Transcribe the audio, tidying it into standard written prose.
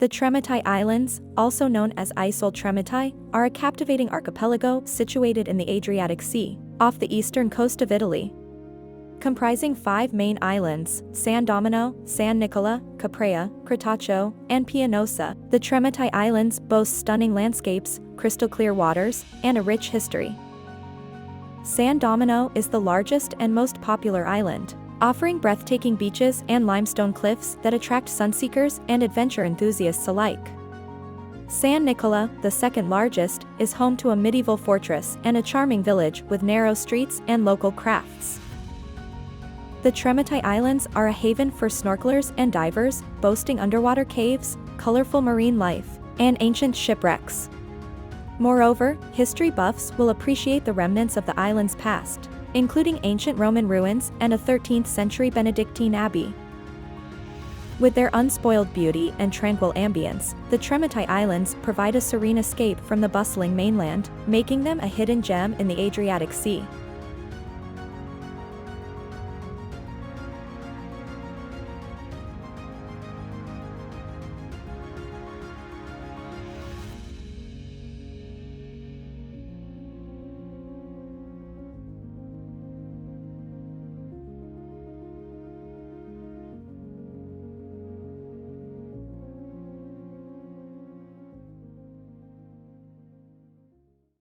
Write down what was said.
The Tremiti Islands, also known as Isole Tremiti, are a captivating archipelago situated in the Adriatic Sea, off the eastern coast of Italy. Comprising 5 main islands, San Domino, San Nicola, Caprea, Cretaccio, and Pianosa, the Tremiti Islands boast stunning landscapes, crystal-clear waters, and a rich history. San Domino is the largest and most popular island, offering breathtaking beaches and limestone cliffs that attract sunseekers and adventure enthusiasts alike. San Nicola, the second largest, is home to a medieval fortress and a charming village with narrow streets and local crafts. The Tremiti Islands are a haven for snorkelers and divers, boasting underwater caves, colorful marine life, and ancient shipwrecks. Moreover, history buffs will appreciate the remnants of the island's past, including ancient Roman ruins and a 13th-century Benedictine Abbey. With their unspoiled beauty and tranquil ambience, the Tremiti Islands provide a serene escape from the bustling mainland, making them a hidden gem in the Adriatic Sea.